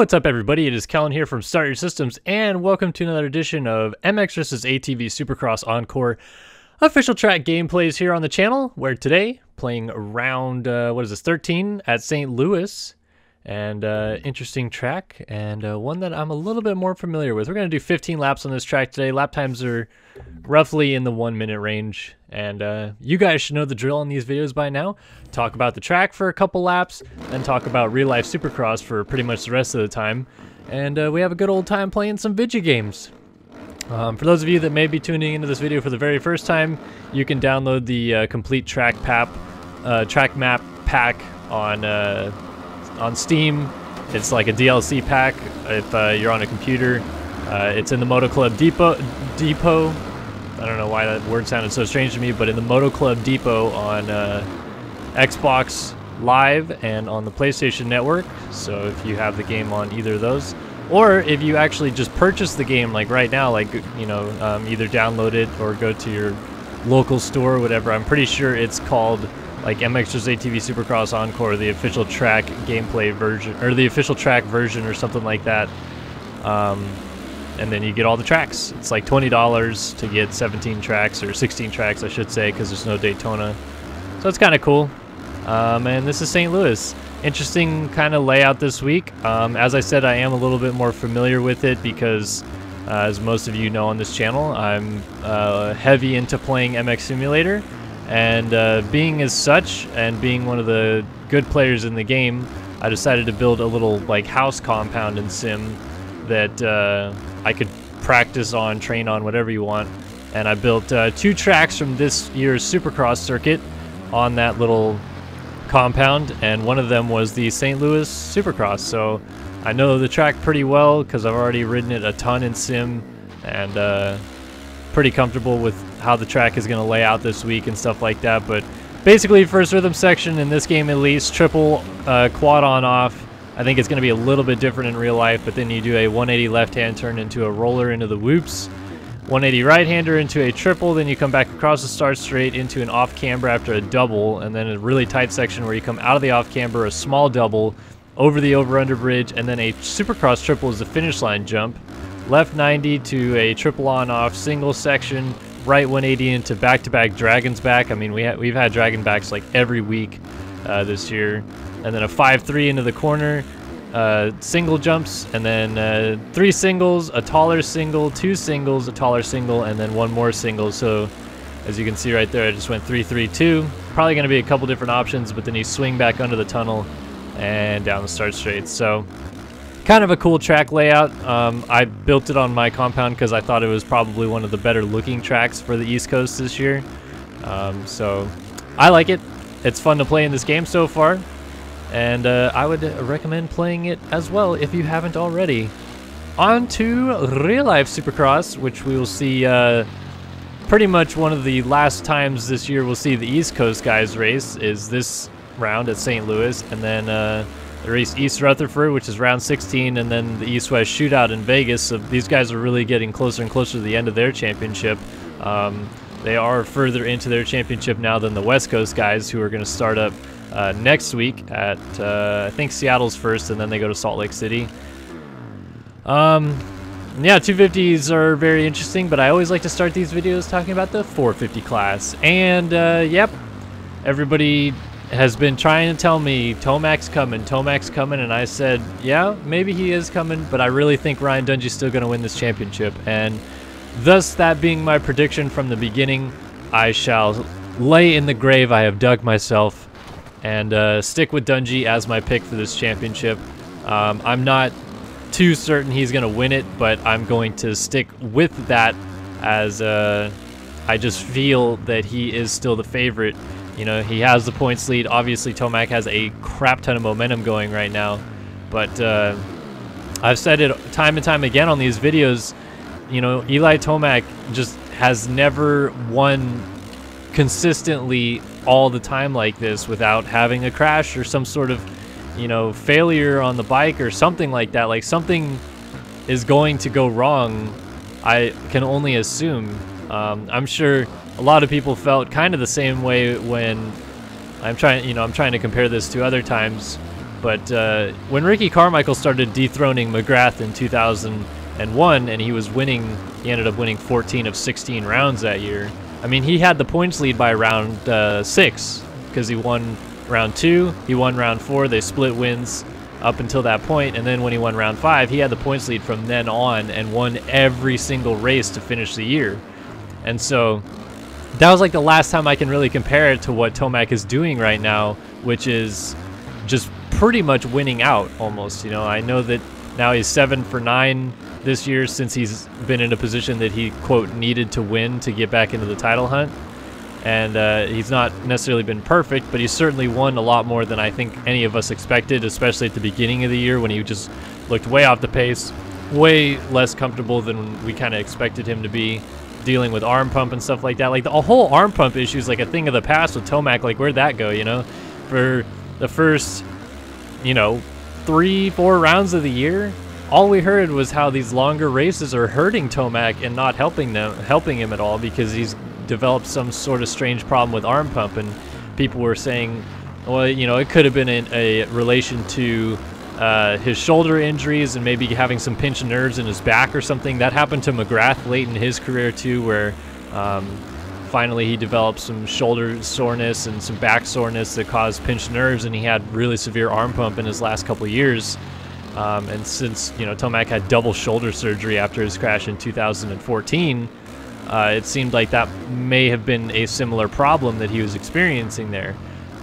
What's up, everybody? It is Kellen here from Start Your Systems, and welcome to another edition of MX vs. ATV Supercross Encore official track gameplays here on the channel, where today, playing round, 13 at St. Louis, and interesting track, and one that I'm a little bit more familiar with. We're going to do 15 laps on this track today. Lap times are roughly in the 1 minute range, and you guys should know the drill on these videos by now. Talk about the track for a couple laps, then talk about real life Supercross for pretty much the rest of the time, and we have a good old time playing some video games. For those of you that may be tuning into this video for the very first time, you can download the complete track map pack on Steam. It's like a DLC pack if you're on a computer. It's in the Moto Club Depot. I don't know why that word sounded so strange to me, but in the Moto Club Depot on Xbox Live and on the PlayStation Network. So if you have the game on either of those, or if you actually just purchase the game like right now, like either download it or go to your local store or whatever. I'm pretty sure it's called like MX vs. ATV Supercross Encore, the official track gameplay version, or the official track version, or something like that. And then you get all the tracks. It's like $20 to get 17 tracks, or 16 tracks, I should say, because there's no Daytona. So it's kind of cool. And this is St. Louis. Interesting kind of layout this week. As I said, I am a little bit more familiar with it because, as most of you know on this channel, I'm heavy into playing MX Simulator. And being as such, and being one of the good players in the game, I decided to build a little like house compound in Sim that I could practice on, train on, whatever you want. And I built 2 tracks from this year's Supercross circuit on that little compound, and one of them was the St. Louis Supercross. So I know the track pretty well because I've already ridden it a ton in Sim, and pretty comfortable with how the track is going to lay out this week and stuff like that. But basically, first rhythm section in this game, at least, triple quad on off. I think it's going to be a little bit different in real life, but then you do a 180 left hand turn into a roller into the whoops, 180 right hander into a triple, then you come back across the start straight into an off camber after a double, and then a really tight section where you come out of the off camber, a small double over the over under bridge, and then a Supercross triple is the finish line jump. Left 90 to a triple on off single section, right 180 into back-to-back Dragon's Back. I mean, we've had Dragon Backs like every week this year. And then a 5-3 into the corner, single jumps, and then 3 singles, a taller single, 2 singles, a taller single, and then 1 more single. So as you can see right there, I just went 3-3-2. Probably going to be a couple different options, but then you swing back under the tunnel and down the start straight. So kind of a cool track layout. I built it on my compound because I thought it was probably one of the better looking tracks for the East Coast this year. So I like it. It's fun to play in this game so far, and I would recommend playing it as well if you haven't already. On to real life Supercross, which we will see pretty much one of the last times this year we'll see the East Coast guys race is this round at St. Louis, and then the race East Rutherford, which is round 16, and then the East-West Shootout in Vegas. So these guys are really getting closer and closer to the end of their championship. They are further into their championship now than the West Coast guys, who are going to start up next week at, I think Seattle's first, and then they go to Salt Lake City. Yeah, 250s are very interesting, but I always like to start these videos talking about the 450 class. And, yep, everybody has been trying to tell me Tomac's coming, and I said, yeah, maybe he is coming, but I really think Ryan Dungey's still going to win this championship. And thus, that being my prediction from the beginning, I shall lay in the grave I have dug myself and stick with Dungey as my pick for this championship. I'm not too certain he's going to win it, but I'm going to stick with that, as I just feel that he is still the favorite. You know, he has the points lead. Obviously, Tomac has a crap ton of momentum going right now, but I've said it time and time again on these videos. You know, Eli Tomac just has never won consistently all the time like this without having a crash or some sort of, you know, failure on the bike or something like that. Like, something is going to go wrong, I can only assume. I'm sure a lot of people felt kind of the same way when I'm trying to compare this to other times But when Ricky Carmichael started dethroning McGrath in 2001, and he ended up winning 14 of 16 rounds that year. I mean, he had the points lead by round 6 because he won round 2, he won round 4. They split wins up until that point, and then when he won round 5, he had the points lead from then on and won every single race to finish the year. And so that was like the last time I can really compare it to what Tomac is doing right now, which is just pretty much winning out almost. You know, I know that now he's 7 for 9 this year since he's been in a position that he, quote, needed to win to get back into the title hunt. And he's not necessarily been perfect, but he's certainly won a lot more than I think any of us expected, especially at the beginning of the year when he just looked way off the pace, way less comfortable than we kind of expected him to be, dealing with arm pump and stuff like that. Like, the whole arm pump issue is like a thing of the past with Tomac. Like, where'd that go, you know? For the first, you know, 3-4 rounds of the year, all we heard was how these longer races are hurting Tomac and not helping him at all, because he's developed some sort of strange problem with arm pump. And people were saying, well, you know, it could have been in a relation to his shoulder injuries and maybe having some pinched nerves in his back or something. That happened to McGrath late in his career too, where finally he developed some shoulder soreness and some back soreness that caused pinched nerves, and he had really severe arm pump in his last couple of years. And since, you know, Tomac had double shoulder surgery after his crash in 2014, it seemed like that may have been a similar problem that he was experiencing there.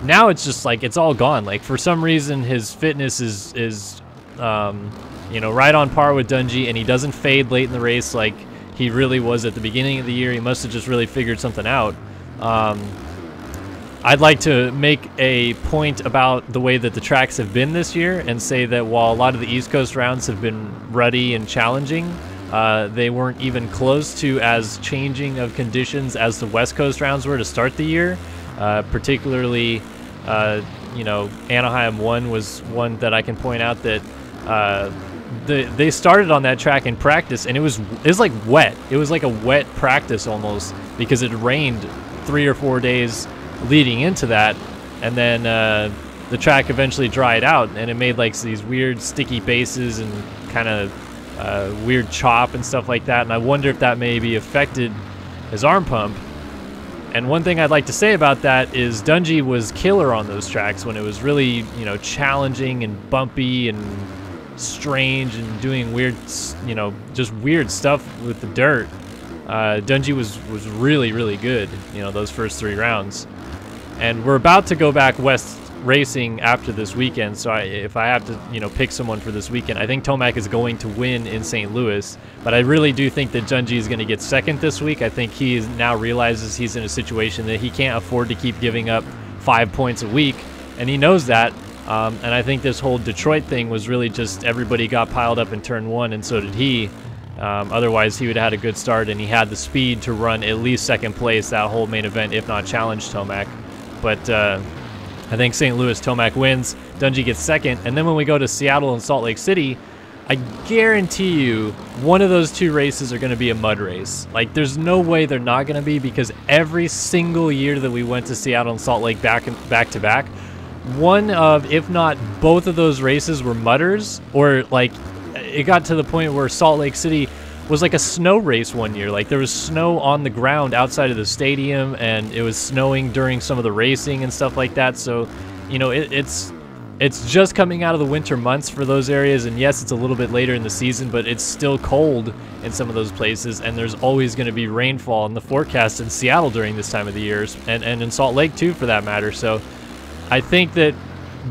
Now it's just like it's all gone. Like, for some reason his fitness is you know, right on par with Dungey, and he doesn't fade late in the race like he really was at the beginning of the year. He must have just really figured something out. I'd like to make a point about the way that the tracks have been this year and say that while a lot of the East Coast rounds have been ruddy and challenging, they weren't even close to as changing of conditions as the West Coast rounds were to start the year. Particularly, you know, Anaheim 1 was one that I can point out that they started on that track in practice, and it was like wet. It was like a wet practice almost, because it rained 3 or 4 days leading into that, and then the track eventually dried out, and it made like these weird sticky bases and kind of weird chop and stuff like that. And I wonder if that maybe affected his arm pump. And one thing I'd like to say about that is Dungey was killer on those tracks when it was really, you know, challenging and bumpy and strange and doing weird, you know, just weird stuff with the dirt. Dungey was really, really good, you know, those first 3 rounds. And we're about to go back west racing after this weekend, so if I have to, you know, pick someone for this weekend, I think Tomac is going to win in St. Louis, but I really do think that Dungey is going to get second this week. I think he now realizes he's in a situation that he can't afford to keep giving up 5 points a week, and he knows that. And I think this whole Detroit thing was really just everybody got piled up in turn 1, and so did he. Otherwise, he would have had a good start, and he had the speed to run at least second place that whole main event, if not challenge Tomac. But I think St. Louis, Tomac wins, Dungey gets second, and then when we go to Seattle and Salt Lake City, I guarantee you one of those 2 races are going to be a mud race. Like, there's no way they're not going to be, because every single year that we went to Seattle and Salt Lake back to back, one of, if not both of those races were mudders, or like it got to the point where Salt Lake City was like a snow race one year. Like, there was snow on the ground outside of the stadium, and it was snowing during some of the racing and stuff like that. So, you know, it's just coming out of the winter months for those areas, and yes, it's a little bit later in the season, but it's still cold in some of those places, and there's always going to be rainfall in the forecast in Seattle during this time of the year, and in Salt Lake too, for that matter. So I think that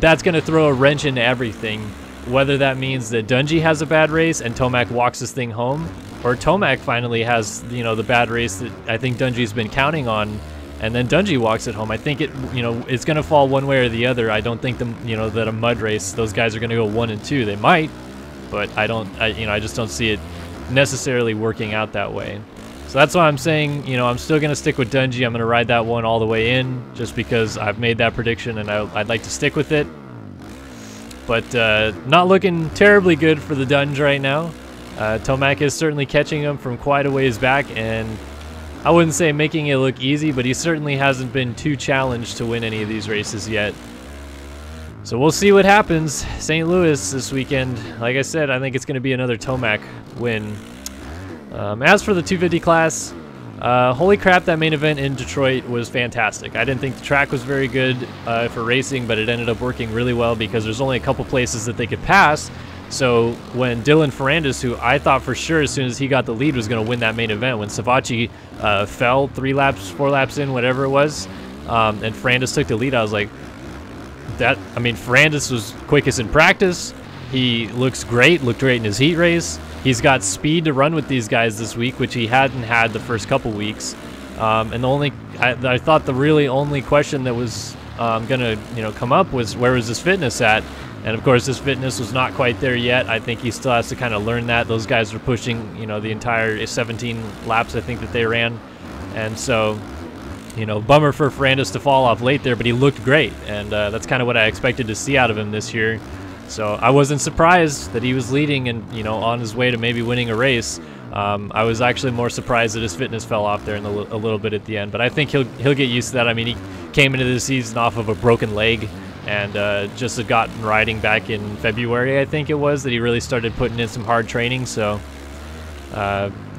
that's going to throw a wrench into everything, whether that means that Dungey has a bad race and Tomac walks this thing home, or Tomac finally has, you know, the bad race that I think Dungey's been counting on, and then Dungey walks it home. I think it, you know, it's going to fall one way or the other. I don't think that a mud race, those guys are going to go 1 and 2. They might, but I just don't see it necessarily working out that way. So that's why I'm saying, you know, I'm still going to stick with Dungey. I'm going to ride that one all the way in, just because I've made that prediction and I'd like to stick with it. But not looking terribly good for the Dunge right now. Tomac is certainly catching him from quite a ways back, and I wouldn't say making it look easy, but he certainly hasn't been too challenged to win any of these races yet. So we'll see what happens. St. Louis this weekend. Like I said, I think it's going to be another Tomac win. As for the 250 class, holy crap, that main event in Detroit was fantastic. I didn't think the track was very good for racing, but it ended up working really well because there's only a couple places that they could pass. So when Dylan Ferrandis, who I thought for sure as soon as he got the lead was going to win that main event, when Savacci fell 3 laps, 4 laps in, whatever it was, and Ferrandis took the lead, I was like, Ferrandis was quickest in practice. He looks great, looked great in his heat race. He's got speed to run with these guys this week, which he hadn't had the first couple weeks. And I thought the really only question that was gonna come up was, where was his fitness at? And of course, his fitness was not quite there yet. I think he still has to kind of learn that. Those guys were pushing, the entire 17 laps I think that they ran, and so. Bummer for Ferrandis to fall off late there, but he looked great, and that's kind of what I expected to see out of him this year. So I wasn't surprised that he was leading and, on his way to maybe winning a race. I was actually more surprised that his fitness fell off there in a little bit at the end, but I think he'll get used to that. I mean, he came into the season off of a broken leg and just had gotten riding back in February, I think it was, that he really started putting in some hard training, so...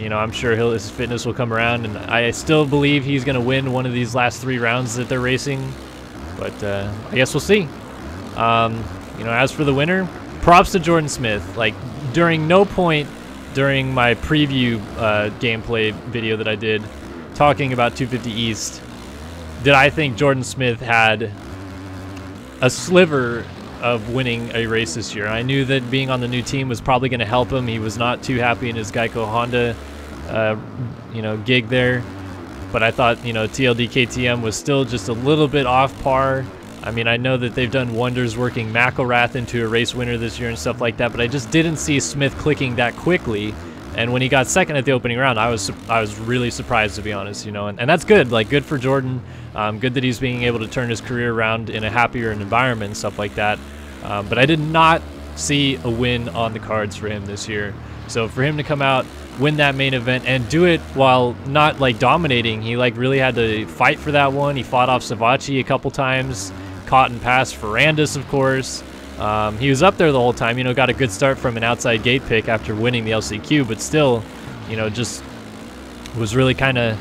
I'm sure his fitness will come around, and I still believe he's going to win one of these last 3 rounds that they're racing, but I guess we'll see. As for the winner, props to Jordan Smith. Like, during no point during my preview gameplay video that I did talking about 250 East did I think Jordan Smith had a sliver of winning a race this year. I knew that being on the new team was probably going to help him. He was not too happy in his Geico Honda, gig there. But I thought, TLD KTM was still just a little bit off par. I mean, I know that they've done wonders working McElrath into a race winner this year and stuff like that, but I just didn't see Smith clicking that quickly. And when he got second at the opening round, I was really surprised, to be honest, and that's good. Like, good for Jordan. Good that he's being able to turn his career around in a happier environment and stuff like that. But I did not see a win on the cards for him this year. So for him to come out, win that main event, and do it while not like dominating, he like really had to fight for that one. He fought off Savacci a couple times, caught and passed Ferrandis, of course. He was up there the whole time, got a good start from an outside gate pick after winning the LCQ, but still, just was really kind of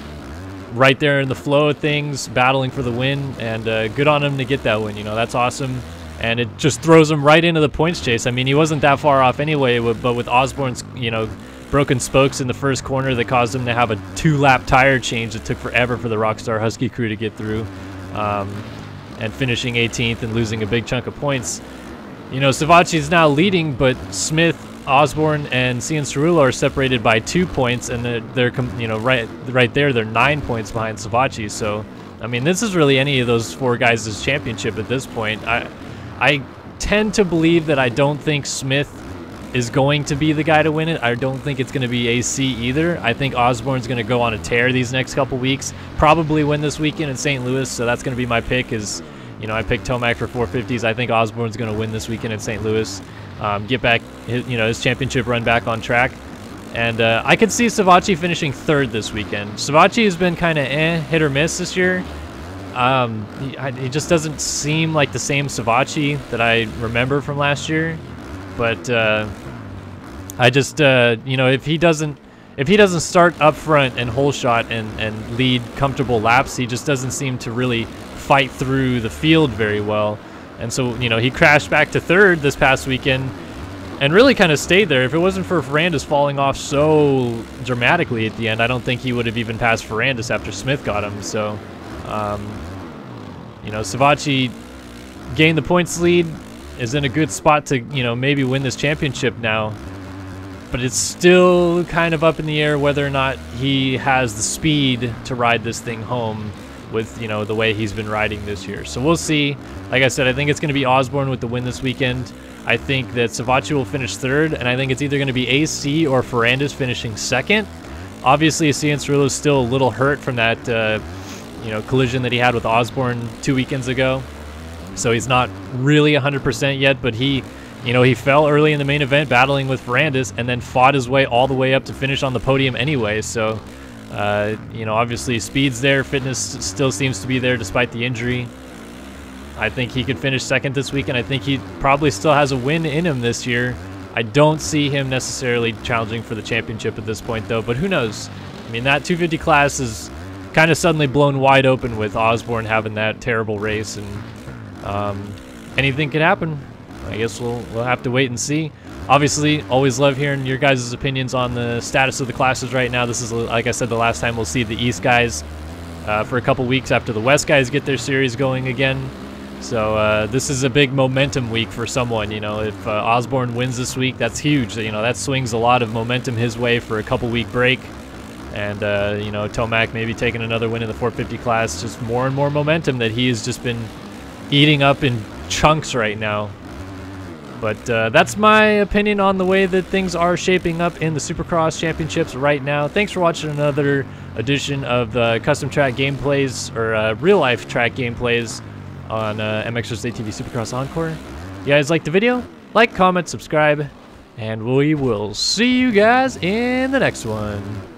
right there in the flow of things, battling for the win, and good on him to get that win. That's awesome, and it just throws him right into the points chase. I mean, he wasn't that far off anyway, but with Osborne's, broken spokes in the first corner that caused him to have a 2-lap tire change that took forever for the Rockstar Husky crew to get through, and finishing 18th and losing a big chunk of points. Savacci's now leading, but Smith, Osborne, and Cianciarulo are separated by 2 points, and they're right there, they're 9 points behind Savacci. So, I mean, this is really any of those 4 guys' championship at this point. I tend to believe that I don't think Smith is going to be the guy to win it. I don't think it's going to be AC either. I think Osborne's going to go on a tear these next couple weeks, probably win this weekend in St. Louis, so that's going to be my pick. I picked Tomac for 450s. I think Osborne's going to win this weekend in St. Louis, get back his championship run back on track. And I could see Savacci finishing 3rd this weekend. Savacci has been kind of hit or miss this year. He just doesn't seem like the same Savacci that I remember from last year. But I just, if he doesn't start up front and hole shot and lead comfortable laps, he just doesn't seem to really fight through the field very well. And so, he crashed back to 3rd this past weekend and really kind of stayed there. If it wasn't for Ferrandis falling off so dramatically at the end, I don't think he would have even passed Ferrandis after Smith got him. So, Savacci gained the points lead, is in a good spot to, maybe win this championship now. But it's still kind of up in the air whether or not he has the speed to ride this thing home with, the way he's been riding this year. So we'll see. Like I said, I think it's going to be Osborne with the win this weekend. I think that Savacci will finish 3rd, and I think it's either going to be AC or Ferrandis finishing 2nd. Obviously, Cianciarulo is still a little hurt from that, collision that he had with Osborne 2 weekends ago. So he's not really 100% yet, but he fell early in the main event battling with Ferrandis and then fought his way all the way up to finish on the podium anyway. So, obviously speed's there, fitness still seems to be there despite the injury. I think he could finish second this week, and I think he probably still has a win in him this year. I don't see him necessarily challenging for the championship at this point, though, but who knows? I mean, that 250 class is kind of suddenly blown wide open with Osborne having that terrible race, and anything could happen. I guess we'll have to wait and see. Obviously, always love hearing your guys' opinions on the status of the classes right now. This is, like I said, the last time we'll see the East guys for a couple weeks after the West guys get their series going again. So this is a big momentum week for someone. You know, if Osborne wins this week, that's huge. You know, that swings a lot of momentum his way for a couple week break. And, you know, Tomac maybe taking another win in the 450 class, just more and more momentum that he has just been eating up in chunks right now. But that's my opinion on the way that things are shaping up in the Supercross Championships right now. Thanks for watching another edition of the custom track gameplays, or real-life track gameplays on MX's ATV Supercross Encore. You guys like the video? Like, comment, subscribe, and we will see you guys in the next one.